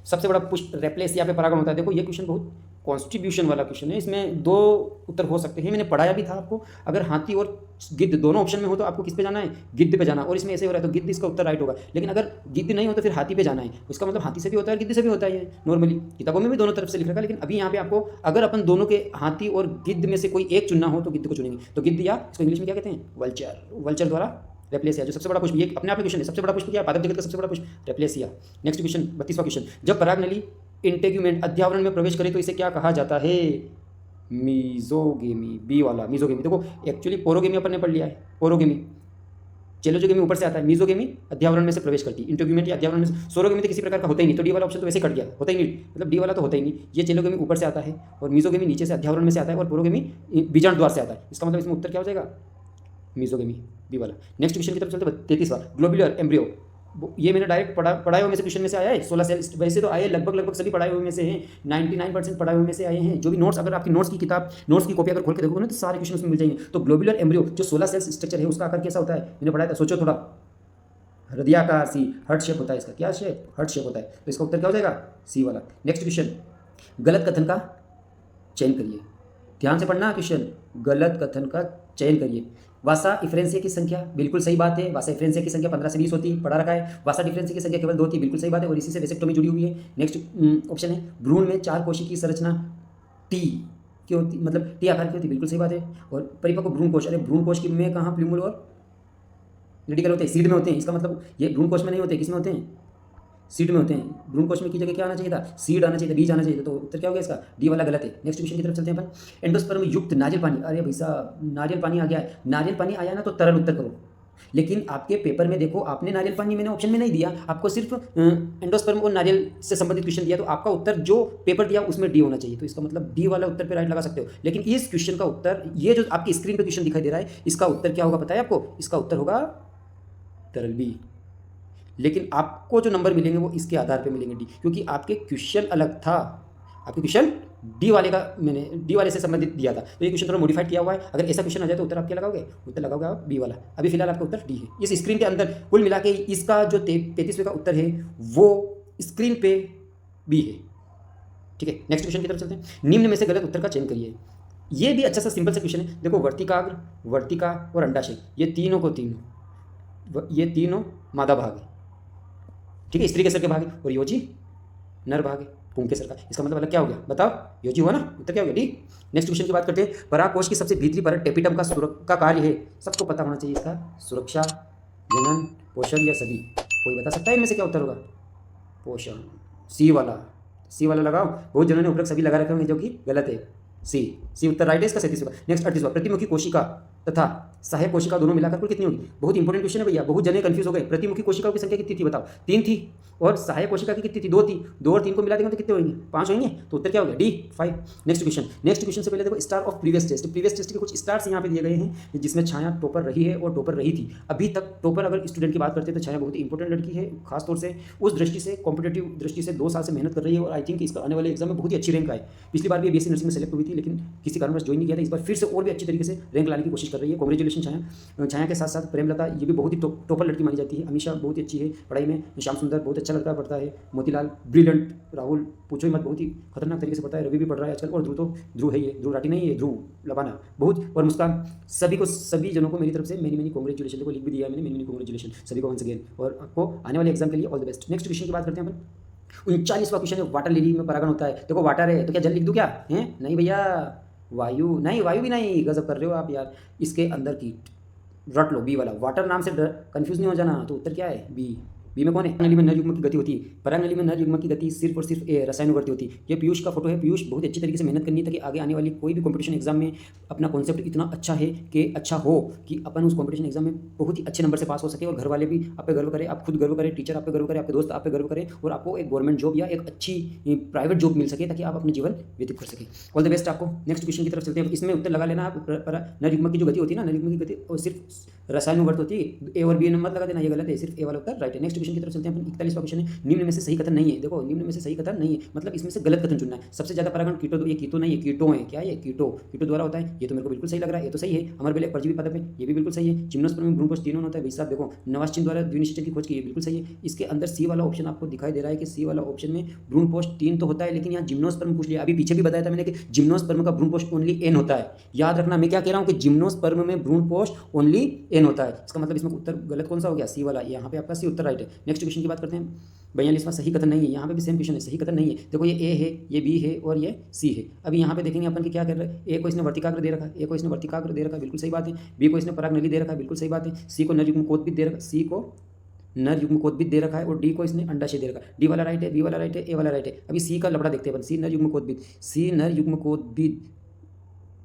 सबसे बड़ा पुष्प रेप्लेसिया पे परागण होता है। देखो ये क्वेश्चन बहुत कॉन्स्टिट्यूशन वाला क्वेश्चन है, इसमें 2 उत्तर हो सकते हैं। मैंने पढ़ाया भी था आपको, अगर हाथी और गिद्ध दोनों ऑप्शन में हो तो आपको किस पे जाना है, गिद्ध पे जाना, और इसमें ऐसे हो रहा है तो गिद्ध इसका उत्तर राइट होगा। लेकिन अगर गिद्ध नहीं हो तो फिर हाथी पे जाना है, इसका मतलब हाथी से भी होता है, गिद्ध से भी होता है। नॉर्मली किताबों में भी दोनों तरफ से लिख रखा है, लेकिन अभी यहाँ पे आपको अगर अपन दोनों के हाथी और गिद्ध में से कोई एक चुनना हो तो गिद्ध को चुनेंगे। तो गिद्ध, या इसको इंग्लिश में क्या कहते हैं, वल्चर, वल्चर द्वारा रेप्लेसिया, जो सबसे बड़ा पुष्प, ये अपने आप में क्वेश्चन है, सबसे बड़ा पुष्प क्या है, पादप जगत का सबसे बड़ा पुष्प रेप्लेसिया। नेक्स्ट क्वेश्चन 32वां क्वेश्चन, जब परागनली इंटेग्यूमेंट अध्यावरण में प्रवेश करे तो इसे क्या कहा जाता है, मीजोगेमी, बी वाला मीजोगेमी। देखो एक्चुअली पोरोगेमी अपन ने पढ़ लिया है, पोरोगेमी, चेलोजोगेमी ऊपर से आता है, मीजोगेमी अध्यावरण में से प्रवेश करती है, इंटेग्यूमेंट या अध्यावरण में से, सोरोगेमी तो किसी प्रकार का होता ही नहीं, तो डी वाला ऑप्शन तो वैसे कट गया, होता ही नहीं, मतलब डी वाला तो होता ही नहीं। ये चेलोगेमी ऊपर से आता है और मीजोगेमी नीचे से अध्यावरण में से आता है और पोरोगेमी बीजाणु द्वार से आता है। इसका मतलब इसमें उत्तर क्या हो जाएगा, मीजोगेमी, बी वाला। नेक्स्ट क्वेश्चन की तरफ चलते हैं 33वां, ग्लोबुलर एम्ब्रियो, ये मैंने डायरेक्ट पढ़ाए हुए में से क्वेश्चन में से आया है। 16 सेल, वैसे तो आए लगभग सभी पढ़ाए हुए में से हैं, 99% पढ़ाए हुए में से आए हैं। जो भी नोट्स, अगर आपकी नोट्स की किताब, नोट्स की कॉपी अगर खोल के देखोगे ना तो सारे क्वेश्चन उसमें मिल जाएंगे। तो ग्लोबुलर एम्ब्रियो जो 16 सेल्स स्ट्रक्चर है उसका आकार कैसा होता है, मैंने पढ़ाया था, सोचो थोड़ा, हृदयाकार सी, हार्ट शेप होता है इसका, क्या शेप, हार्ट शेप होता है, तो इसका उत्तर क्या हो जाएगा, सी वाला। नेक्स्ट क्वेश्चन, गलत कथन का चयन करिए, ध्यान से पढ़ना क्वेश्चन, गलत कथन का चयन करिए। वासा इफ्रेंसिया की संख्या, बिल्कुल सही बात है, वासा इफ्रेंसिया की संख्या 15 से 20 होती है, पढ़ा रखा है। वासा डिफरेंसिया की संख्या केवल 2 थी, बिल्कुल सही बात है, और इसी से वेसेक्टोमी जुड़ी हुई है। नेक्स्ट ऑप्शन है, भ्रूण में 4 कोशिकी की संरचना टी क्यों होती, मतलब टी आकार की होती है, बिल्कुल सही बात है। और परिपक्व भ्रूण कोश, अरे भ्रूण कोश में कहाँ प्लूमल और रेडिकल होते हैं, सीड में होते हैं, इसका मतलब ये भ्रूण कोश में नहीं होते, किसमें होते हैं, सीड में होते हैं। भ्रूण कोश में की जगह क्या आना चाहिए था, सीड आना चाहिए था, बीज आना चाहिए था, तो उत्तर क्या हो गया इसका, डी वाला गलत है। नेक्स्ट क्वेश्चन की तरफ चलते हैं अपन, एंडोस्पर्म युक्त नारियल पानी, अरे भाई साहब नारियल पानी आ गया है, नारियल पानी आया ना तो तरल उत्तर करो, लेकिन आपके पेपर में देखो आपने नारियल पानी मैंने ऑप्शन में नहीं दिया, आपको सिर्फ एंडोस्पर्म और नारियल से संबंधित क्वेश्चन दिया, तो आपका उत्तर जो पेपर दिया उसमें डी होना चाहिए, तो इसका मतलब डी वाला उत्तर पे राइट लगा सकते हो। लेकिन इस क्वेश्चन का उत्तर, ये जो आपकी स्क्रीन पे क्वेश्चन दिखाई दे रहा है, इसका उत्तर क्या होगा पता है आपको, इसका उत्तर होगा तरल बी। लेकिन आपको जो नंबर मिलेंगे वो इसके आधार पे मिलेंगे डी, क्योंकि आपके क्वेश्चन अलग था, आपके क्वेश्चन डी वाले का मैंने डी वाले से संबंधित दिया था, तो ये क्वेश्चन थोड़ा मॉडिफाइड किया हुआ है। अगर ऐसा क्वेश्चन आ जाए तो उत्तर आप क्या लगाओगे, उत्तर लगाओगे आप बी वाला। अभी फिलहाल आपका उत्तर डी है। इस स्क्रीन के अंदर कुल मिला के इसका जो 33वें का उत्तर है वो स्क्रीन पे बी है, ठीक है। नेक्स्ट क्वेश्चन की तरफ चलते हैं, निम्न में से गलत उत्तर का चयन करिए। ये भी अच्छा सा सिंपल सा क्वेश्चन है, देखो वर्तिकाग्र, वर्तिका और अंडाशय, ये तीनों को ये तीनों मादा भाग है, ठीक है, स्त्री के सर के भाग है, और योजी नर भाग है, पुंग के सर का। इसका मतलब अलग क्या हो गया बताओ, योजी हुआ ना, उत्तर क्या हो गया डी। नेक्स्ट क्वेश्चन की बात करते हैं, परागकोश की सबसे भीतरी परत टेपिटम का कार्य है, सबको पता होना चाहिए इसका, सुरक्षा, जनन, पोषण या सभी, कोई बता सकता है इनमें से क्या उत्तर होगा, पोषण, सी वाला लगाओ। बहुत जनों ने उपरोक्त सभी लगा रखे होंगे जो कि गलत है, सी उत्तर राइट है इसका 37वां। नेक्स्ट 38वां, प्रतिमुखी कोशिका तथा सहायक कोशिका दोनों मिलाकर कुल कितनी होगी, बहुत इंपॉर्टेंट क्वेश्चन है भैया, बहुत जने कंफ्यूज हो गए। प्रतिमुखी कोशिकाओं की संख्या कितनी थी बताओ, 3 थी, और सहायक कोशिका की कितनी थी, 2 थी, 2 और 3 को मिला देंगे तो कितने होंगे, 5 होंगे, तो उत्तर क्या हो गया डी 5। नेक्स्ट क्वेश्चन से पहले देखो स्टार ऑफ प्रीवियस टेस्ट के कुछ स्टार्स यहाँ पे दिए गए हैं, जिसमें छाया टॉपर रही है और टॉपर रही थी। अभी तक टॉपर अगर स्टूडेंट की बात करते हैं तो छाया बहुत ही इंपॉर्टेंट लड़की है, खासतौर से उस दृष्टि से, कॉम्पिटेटिव दृष्टि से 2 साल से मेहनत कर रही है, और आई थिंक इसका आने वाले एग्जाम में बहुत ही अच्छी रैंक आए। पिछली बार भी बीएससी नर्सिंग में सेलेक्ट हुई थी, लेकिन किसी कारणवश ज्वाइन नहीं किया था, इस बार फिर से और भी अच्छी तरीके से रैंक लाने की कोशिश कर रही है, कांग्रेचुलेशन छाया के साथ साथ प्रेमलता, ये भी बहुत ही टॉपर लड़की मानी जाती है। अमीषा बहुत ही अच्छी है पढ़ाई में, श्याम सुंदर बहुत अच्छा लड़का पढ़ता है, मोतीलाल ब्रिलियंट, राहुल पूछो ही मत, बहुत ही खतरनाक तरीके से पढ़ता है, रवि भी पढ़ रहा है आजकल, और ध्रुव है, ये ध्रुव राठी नहीं है, ध्रुव लबाना बहुत, और मुस्कान, सभी जनों को मेरी तरफ से मेनी कांग्रेचुलेशन, देखो लिख भी दिया है मैंने, मेनी कांग्रेचुलेशन सभी को वंस अगेन, और आपको आने वाले एग्जाम के लिए all the best. Next question की बात करते हैं अपन, 39वां क्वेश्चन है, वाटर लिली में परागण होता है। देखो वाटर है तो क्या जल लिख दूँ क्या है, नहीं भैया, वायु नहीं, वायु भी नहीं, गजब कर रहे हो आप यार, इसके अंदर कीट, रट लो बी वाला, वाटर नाम से कंफ्यूज नहीं हो जाना, तो उत्तर क्या है बी में कौन है, नली में नर युग्म की गति होती है, परागनली में नर युग्म की गति सिर्फ और सिर्फ रसायनवर्ती होती है। ये पीयूष का फोटो है, पीयूष बहुत अच्छी तरीके से मेहनत करनी है ताकि आगे आने वाली कोई भी कंपटीशन एग्जाम में अपना कॉन्सेप्ट इतना अच्छा है कि अच्छा हो कि अपन उस कंपटीशन एग्जाम में बहुत ही अच्छे नंबर से पास हो सके, और घर वाले भी आप पे गर्व करें, आप खुद गर्व करें, टीचर आप पे गर्व करें, आपके दोस्त आप पे गर्व करें, और आपको एक गवर्नमेंट जॉब या एक अच्छी प्राइवेट जॉब मिल सके ताकि आप अपने जीवन व्यतीत कर सकें। ऑल द बेस्ट आपको। नेक्स्ट क्वेश्चन की तरफ चलते हैं, इसमें उत्तर लगा लेना आप, नर युग्म की जो गति होती है ना, नर युग्म की गति और सिर्फ रसायनवर्त होती है, ए और बी नंबर लगा देना, ये गलत है, सिर्फ ए वाला उत्तर राइट है। नेक्स्ट क्वेश्चन की तरफ चलते हैं अपन। 41वां क्वेश्चन है, निम्न में से सही कथन नहीं है। देखो निम्न में से सही कथन नहीं है मतलब इसमें से गलत कथन चुनना है। सबसे ज्यादा परागण कीटो, ये कीटो नहीं है, कीटो है। क्या है? कीटो, कीटो द्वारा होता है। ये तो मेरे को बिल्कुल सही लग रहा है, ये तो सही है। अमरबेल एक परजीवी पादप है, ये भी बिल्कुल सही है। जिम्नोस्पर्म में भ्रूणपोष तीनों होता है। भाई साहब देखो, नवाश्चिन द्वारा द्विनिषेचन की खोज की, ये बिल्कुल सही है। इसके अंदर सी वाला ऑप्शन आपको दिखाई दे रहा है कि सी वाला ऑप्शन में भ्रूणपोष 3 तो होता है, लेकिन यहाँ जिम्नोस्पर्म पूछ लिया। अभी पीछे भी बताया था मैंने कि जिम्नोस्पर्म का भ्रूणपोष ओनली एन होता है। याद रखना, मैं क्या कह रहा हूँ कि जिम्नोस्पर्म में भ्रूणपोष ओनली एन होता है। इसका मतलब इसमें उत्तर गलत कौन सा हो गया? सी वाला। यहाँ पे आपका सी उत्तर राइट है। नेक्स्ट क्वेश्चन की बात करते हैं। 42वां, सही कथन नहीं है। यहाँ पे भी सेम क्वेश्चन है, सही कथन नहीं है। देखो ये ए है, ये बी है और ये सी है। अभी यहाँ पे देखेंगे अपन कि क्या कर रहे हैं। ए को इसने वर्तिकाग्र दे रखा है, ए को इसने वर्तिकाग्र दे रखा है, बिल्कुल सही बात है। बी को इसने परागनली दे रखा है, बिल्कुल सही बात है। सी को नरयुग्म कोद्भिद दे रखा है, सी को नर युग्म कोद्भिद दे रखा है और डी को इसने अंडाशय दे रखा है। डी वाला राइट है, बी वाला राइट है, ए वाला राइट है। अभी सी का लफड़ा देखते हैं अपन। सी नर युग्म कोद्भिद, सी नर युग्म कोद्भिद,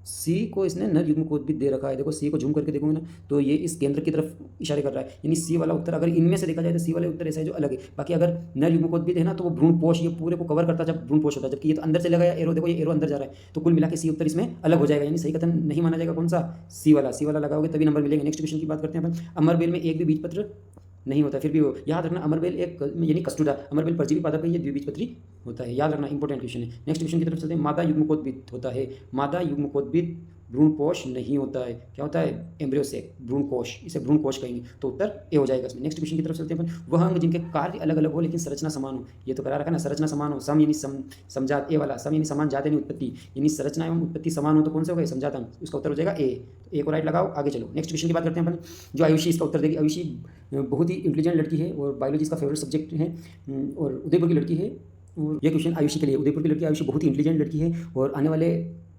सी को इसने नर युग्म कोद्भिद दे रखा है। देखो सी को झूम करके देखोगे ना तो ये इस केंद्र की तरफ इशारे कर रहा है, यानी सी वाला उत्तर अगर इनमें से देखा जाए तो सी वाला उत्तर ऐसा है जो अलग है। बाकी अगर नर युग्म कोद्भिद है ना तो वो भ्रूणपोष ये पूरे को कवर करता जब भ्रूणपोष होता है, जबकि ये तो अंदर चला गया एरो। देखो ये एरो अंदर जा रहा है, तो कुल मिला के सी उत्तर इसमें अलग हो जाएगा, यानी सही कथन नहीं माना जाएगा। कौन सा? सी वाला। सी वाला लगाओगे तभी नंबर मिलेंगे। नेक्स्ट क्वेश्चन की बात करते हैं अपन। अमरबेल में एक भी बीजपत्र नहीं होता, फिर भी वो याद रखना। अमरबेल एक यानी कस्टूडा, अमरबेल परजीवी पादप है, ये द्विबीजपत्री होता है, याद रखना, इंपॉर्टेंट क्वेश्चन है। नेक्स्ट क्वेश्चन की तरफ चलते हैं। मादा युग्मकोद्भिद होता है, मादा युग्मकोद्भिद भ्रूणकोश नहीं होता है। क्या होता है? एम्ब्रियो सेक, भ्रूणकोश, इसे भ्रूणकोश कहेंगे, तो उत्तर ए हो जाएगा इसमें। नेक्स्ट क्वेश्चन की तरफ चलते हैं अपन। वह अंग जिनके कार्य अलग अलग हो लेकिन संरचना समान हो, ये तो करा रखा ना, संरचना समान हो। सम यानी समजात, ए वाला। सम यानी समान, जात यानी उत्पत्ति, यानी संरचना एवं उत्पत्ति समान हो तो कौन से हो गए? समजात अंग। इसका उत्तर हो जाएगा ए। ए को राइट लगाओ, आगे चलो। नेक्स्ट क्वेश्चन की बात करते हैं अपन। जो आयुषी इसका उत्तर देगी। आयुषी बहुत ही इंटेलिजेंट लड़की है और बायोलॉजी इसका फेवरेट सब्जेक्ट है और उदयपुर की लड़की है। और ये क्वेश्चन आयुषी के लिए, उदयपुर की लड़की आयुषी बहुत ही इंटेलिजेंट लड़की है और आने वाले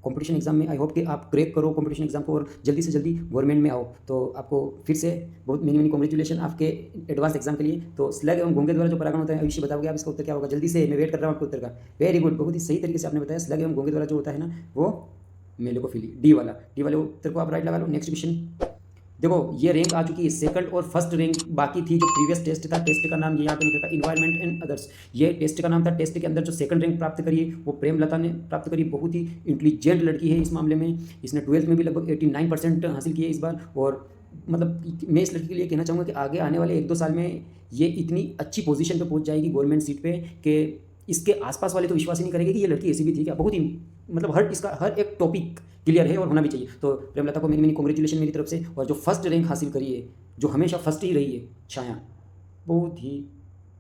कंपटीशन एग्जाम में आई होप कि आप क्रैक करो कंपटीशन एग्जाम को और जल्दी से जल्दी गवर्नमेंट में आओ। तो आपको फिर से बहुत मेनी मेनी कॉन्ग्रेचुलेशन आपके एडवांस एग्जाम के लिए। तो स्लग एवं घोंगे द्वारा जो परागण होता है आयुषी बताओगे आप इसका उत्तर क्या होगा? जल्दी से, मैं वेट कर रहा हूँ आपके उत्तर का। वेरी गुड, बहुत ही सही तरीके से आपने बताया। स्लग एवं घोंगे द्वारा जो होता है ना वो मेलेकोफिली, डी वाला। डी वाले उत्तर को आप राइट लगा लो। नेक्स्ट क्वेश्चन देखो, ये रैंक आ चुकी है, सेकंड और फर्स्ट रैंक बाकी थी। जो प्रीवियस टेस्ट था, टेस्ट का नाम ये यहाँ पे लिखा था इन्वायरमेंट एंड अदर्स, ये टेस्ट का नाम था। टेस्ट के अंदर जो सेकंड रैंक प्राप्त करी है वो प्रेमलता ने प्राप्त करी। बहुत ही इंटेलिजेंट लड़की है इस मामले में। इसने 12th में भी लगभग 89% हासिल किए इस बार। और मतलब मैं इस लड़की के लिए कहना चाहूँगा कि आगे आने वाले 1-2 साल में ये इतनी अच्छी पोजीशन पे पहुँच जाएगी गवर्नमेंट सीट पे कि इसके आसपास वाले तो विश्वास ही नहीं करेंगे कि ये लड़की ऐसी भी थी क्या। बहुत ही मतलब इसका हर एक टॉपिक क्लियर है और होना भी चाहिए। तो प्रेमलता को मेरी मेरी कॉन्ग्रेचुलेशन मेरी तरफ से। और जो फर्स्ट रैंक हासिल करी है, जो हमेशा फर्स्ट ही रही है, छाया, बहुत ही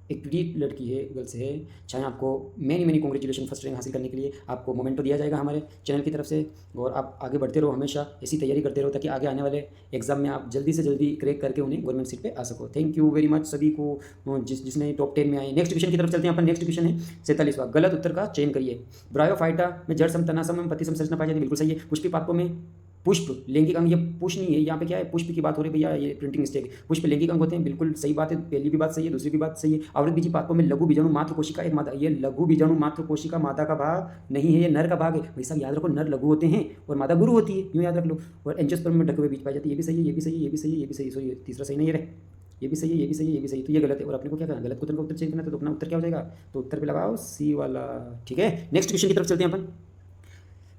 एक क्रीट लड़की है, गर्ल्स है छाया। आपको many many congratulation first rank हासिल करने के लिए। आपको मोमेंटो दिया जाएगा हमारे चैनल की तरफ से और आप आगे बढ़ते रहो, हमेशा ऐसी तैयारी करते रहो ताकि आगे आने वाले एग्जाम में आप जल्दी से जल्दी क्रैक करके उन्हें गवर्नमेंट सीट पे आ सको। थैंक यू वेरी मच सभी को जिसने टॉप 10 में आए। नेक्स्ट क्वेश्चन की तरफ चलते हैं अपन। नेक्स्ट क्वेश्चन है 47वां, गलत उत्तर का चयन करिए। ब्रायोफाइटा में जड़ सम, तना सम, पति सम संरचना पाई जाती है, बिल्कुल सही है। पुष्पी पादपों में पुष्प लैंगिक अंग, ये पुष्प नहीं है, यहाँ पे क्या है? पुष्प की बात हो रही है भैया, ये प्रिंटिंग मिस्टेक है। पुष्प लैंगिक अंग होते हैं, बिल्कुल सही बात है। पहली भी बात सही है, दूसरी भी बात सही है। आवृतबीजी पादपों में लघु बीजाणु मात्र कोशिका एक मादा, ये लघु बीजाणु मात्र कोशिका मादा का भाग नहीं है, ये नर का भाग है। भाई साहब याद रखो, नर लघु होते हैं और मादा गुरु होती है, यूँ याद रख लो। और एंजियोस्पर्म में ढके हुए बीज पाए जाते हैं, ये भी सही है, ये भी सही है, ये भी सही है, ये भी सही है। सॉरी तीसरा सही नहीं है रे, ये भी सही है, ये भी सही है, ये भी सही है। तो ये गलत है और अपने को क्या करना? गलत क्वेश्चन का उत्तर चेंज करना। तो अपना उत्तर क्या हो जाएगा? तो उत्तर पे लगाओ सी वाला, ठीक है। नेक्स्ट क्वेश्चन की तरफ चलते हैं अपन।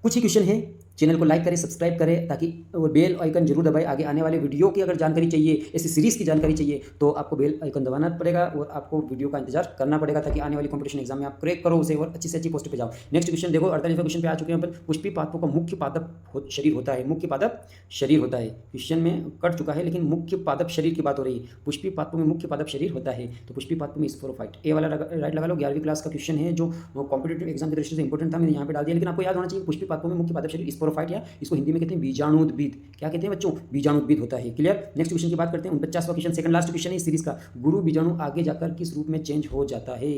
कुछ ही क्वेश्चन है, चैनल को लाइक करें, सब्सक्राइब करें ताकि और बेल आइकन जरूर दबाएं। आगे आने वाले वीडियो की अगर जानकारी चाहिए, ऐसी सीरीज़ की जानकारी चाहिए तो आपको बेल आइकन दबाना पड़ेगा और आपको वीडियो का इंतजार करना पड़ेगा ताकि आने वाली कंपटीशन एग्जाम में आप क्रैक करो उसे और अच्छी से अच्छी पोस्ट पे जाओ। नेक्स्ट क्वेश्चन देखो, 48वें क्वेश्चन पे आ चुके हैं अपन। पुष्पी पादपों का मुख्य पादप शरीर होता है, मुख्य पादप शरीर होता है। क्वेश्चन में कट चुका है लेकिन मुख्य पादप शरीर की बात हो रही है। पुष्पी पादपों में मुख्य पादप शरीर होता है, तो पुष्पी पादपों में स्पोरोफाइट, ए वाला राइट लगा लो। 11वीं क्लास का क्वेश्चन है जो कॉम्पिटेटिव एग्जाम की दृष्टि से इंपॉर्टेंट था, मैंने यहाँ पे डाल दिया। लेकिन आपको याद होना चाहिए पुष्पी पादपों में मुख्य पादप शरीर स्पोरोफाइट, या इसको हिंदी में कहते हैं बीजाणुद्भिद। क्या कहते हैं बच्चों? बीजाणुद्भिद होता है। क्लियर। नेक्स्ट क्वेश्चन की बात करते हैं। 49वां क्वेश्चन, सेकंड लास्ट क्वेश्चन है इस सीरीज का। गुरु बीजाणु आगे जाकर किस रूप में चेंज हो जाता है?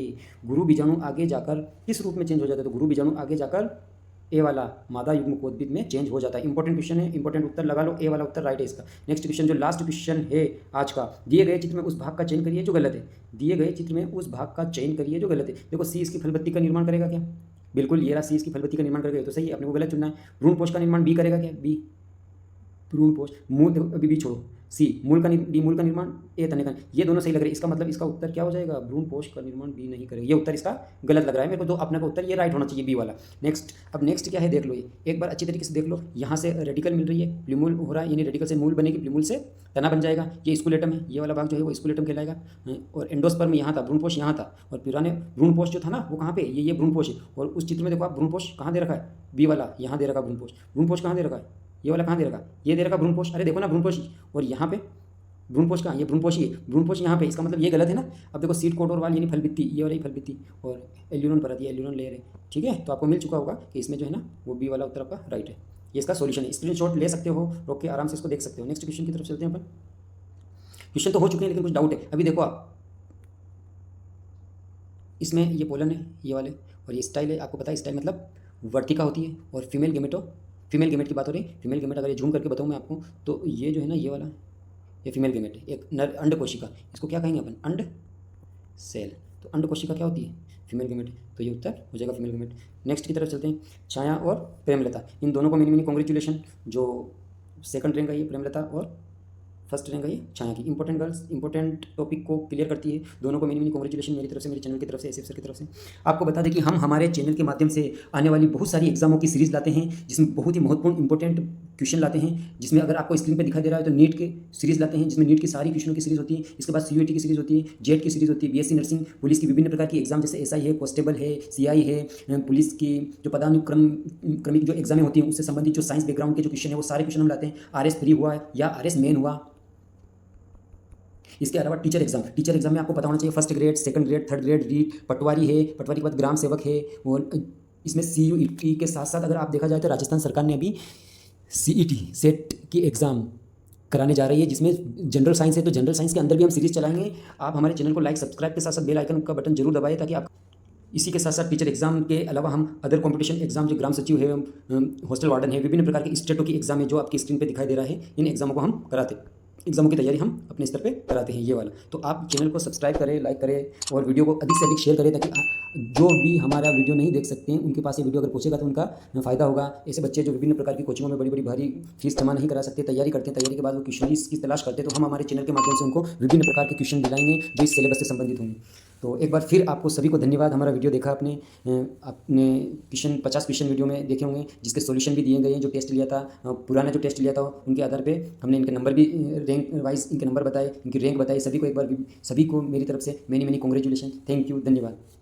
गुरु बीजाणु आगे जाकर किस रूप में चेंज हो जाता है? तो गुरु बीजाणु आगे जाकर ए वाला मादा युग्मकोद्भिद में चेंज हो जाता है। इंपॉर्टेंट क्वेश्चन है, इंपॉर्टेंट उत्तर लगा लो, ए वाला उत्तर राइट है इसका। नेक्स्ट क्वेश्चन जो लास्ट क्वेश्चन है आज का, दिए गए चित्र में उस भाग का चयन करिए जो गलत है। दिए गए चित्र में उस भाग का चयन करिए जो गलत है। देखो, सी इसकी फलबत्ती का निर्माण करेगा क्या? बिल्कुल, ये रहा सी इसकी फलबत्ती का निर्माण करेगा, तो सही है, अपने को गलत चुनना है। भ्रूणपोष का निर्माण बी करेगा क्या? बी भ्रूणपोष। मूल, अभी भी छोड़ो, सी मूल का डी मूल का निर्माण, ए तने का। ये दोनों सही लग रहे हैं। इसका मतलब इसका उत्तर क्या हो जाएगा, भ्रूण पोष का निर्माण बी नहीं करेगा। ये उत्तर इसका गलत लग रहा है मेरे को, तो अपने का उत्तर ये राइट होना चाहिए, बी वाला। नेक्स्ट, अब नेक्स्ट क्या है देख लो, ये एक बार अच्छी तरीके से देख लो। यहाँ से रेडिकल मिल रही है, प्लूमूल हो रहा है, यानी रेडिकल से मूल बनेगी, प्लूमूल से तना बन जाएगा। ये स्कूलेटम है, ये वाला भाग जो है वो स्कूलेटम कहलाएगा। और एंडोस्पर्म यहाँ था, भ्रूणपोष यहाँ था, और पुराने भ्रूणपोष जो था ना वो कहाँ पे, ये भ्रूणपोष है। और उस चित्र में देखो आप, भ्रूणपोष कहाँ दे रखा है, बी वाला यहाँ दे रखा भ्रूणपोष। भ्रूणपोष कहाँ दे रखा है, ये वाला कहाँ दे रखा है, ये दे रखा भ्रूणपोष। अरे देखो ना भ्रूणपोष, और यहाँ पे भ्रूणपोष कहाँ, ये भ्रूणपोष ही है, भ्रूणपोष यहाँ पे, इसका मतलब ये गलत है ना। अब देखो सीड कोट और वाल यानी फलभित्ति, ये वाली फलभित्ति, और एल्यूरन परत, ये एल्यूरन लेयर है। ठीक है, तो आपको मिल चुका होगा कि इसमें जो है ना वो बी वाला उत्तर आपका राइट है। ये इसका सॉल्यूशन है, स्क्रीनशॉट ले सकते हो, रोक के आराम से इसको देख सकते हो। नेक्स्ट क्वेश्चन की तरफ चलते हैं अपन। क्वेश्चन तो हो चुके हैं लेकिन कुछ डाउट है। अभी देखो आप, इसमें ये पोलन है ये वाले, और ये स्टाइल है। आपको पता है स्टाइल मतलब वर्तिका होती है, और फीमेल गेमेट की बात हो रही है। फीमेल गेमेट अगर ये झूम करके बताऊँ मैं आपको, तो ये जो है ना ये वाला, ये फीमेल गेमेट है, एक नर अंड कोशिका, इसको क्या कहेंगे अपन, अंड सेल। तो अंड कोशिका क्या होती है, फीमेल गेमेट, तो ये उत्तर हो जाएगा फीमेल गेमेट। नेक्स्ट की तरफ चलते हैं, छाया और प्रेमलता, इन दोनों को मिनी मिनी कॉन्ग्रेचुलेशन। जो सेकंड रैंक आई है प्रेमलता, और फर्स्ट रैंक आई है छाया की। इंपॉर्टेंट गर्ल्स, इंपॉर्टेंट टॉपिक को क्लियर करती है। दोनों को मिनी मिनी कॉन्ग्रेचुलेशन मेरी तरफ से, मेरे चैनल की तरफ से, एसएफ सर की तरफ से। आपको बता दें कि हम हमारे चैनल के माध्यम से आने वाली बहुत सारी एग्जामों की सीरीज़ लाते हैं, जिसमें बहुत ही महत्वपूर्ण इंपॉर्टेंट क्वेश्चन लाते हैं। जिसमें अगर आपको स्क्रीन पे दिखाई दे रहा है तो नीट की सीरीज़ लाते हैं, जिसमें नीट की सारी क्वेश्चनों की सीरीज़ होती है। इसके बाद सीयूईटी की सीरीज़ होती है, जेट की सीरीज़ होती है, बीएससी नर्सिंग, पुलिस की विभिन्न प्रकार की एग्जाम, जैसे एसआई है, कांस्टेबल है, सीआई है, पुलिस की जो क्रमिक जो एग्जामें होती हैं उससे संबंधित जो साइंस बैकग्राउंड के जो क्वेश्चन है वो सारे क्वेश्चन हम लाते हैं। आरएस 3 हुआ या आरएस मेन हुआ। इसके अलावा टीचर एग्जाम में आपको पता होना चाहिए first grade, second grade, third grade, REET, patwari है, पटवारी के बाद ग्राम सेवक है। और इसमें सीयूईटी के साथ साथ अगर आप देखा जाए तो राजस्थान सरकार ने अभी सीईटी सेट की एग्ज़ाम कराने जा रही है, जिसमें जनरल साइंस है। तो जनरल साइंस के अंदर भी हम सीरीज़ चलाएंगे। आप हमारे चैनल को लाइक सब्सक्राइब के साथ साथ बेल आइकन का बटन जरूर दबाइए, ताकि आप इसी के साथ साथ टीचर एग्जाम के अलावा हम अदर कंपटीशन एग्जाम, जो ग्राम सचिव है, हॉस्टल वार्डन है, विभिन्न प्रकार के स्टेटों की एग्जाम है जो आपकी स्क्रीन पे दिखाई दे रहा है, इन एग्जामों को हम कराते हैं। एग्जामों की तैयारी हम अपने स्तर पे कराते हैं, ये वाला। तो आप चैनल को सब्सक्राइब करें, लाइक करें, और वीडियो को अधिक से अधिक शेयर करें, ताकि जो भी हमारा वीडियो नहीं देख सकते हैं उनके पास ये वीडियो अगर पहुंचेगा तो उनका फ़ायदा होगा। ऐसे बच्चे जो विभिन्न प्रकार की कोचिंगों में बड़ी बड़ी भारी फीस जमा नहीं करा सकते, तैयारी करते हैं, तैयारी के बाद वो क्वेश्चन की तलाश करते हैं, तो हम हमारे चैनल के माध्यम से उनको विभिन्न प्रकार के क्वेश्चन दिलाएंगे जो इस सिलेबस से संबंधित होंगे। तो एक बार फिर आपको सभी को धन्यवाद। हमारा वीडियो देखा आपने क्वेश्चन 50 क्वेश्चन वीडियो में देखे होंगे, जिसके सॉल्यूशन भी दिए गए हैं। जो टेस्ट लिया था, पुराना जो टेस्ट लिया था, उनके आधार पे हमने इनके नंबर भी रैंक वाइज इनके नंबर बताए, इनकी रैंक बताई। सभी को एक बार सभी को मेरी तरफ से many many congratulation, thank you, धन्यवाद।